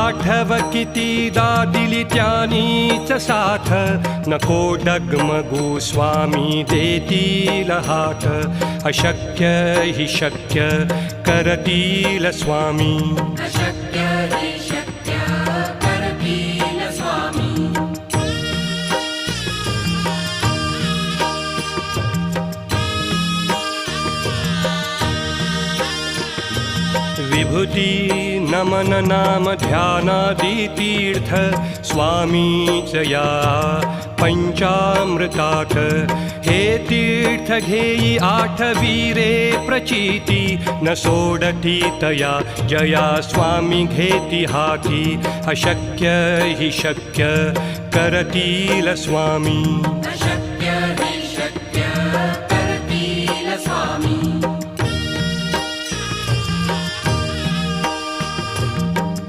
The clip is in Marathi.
आठव कितीदा दिली त्यानीच साथ, नको डगमगू स्वामी देतील हात. अशक्य हि शक्य करतील स्वामी. अशक्य हि शक्य करतील स्वामी. विभूती नमन नाम ध्यानादि तीर्थ, स्वामीच या पंचामृतात. हे तीर्थ घेई आठवीरे प्रचिती, न सोडती तया जया स्वामी घेती हाती. अशक्य हि शक्य करतील स्वामी.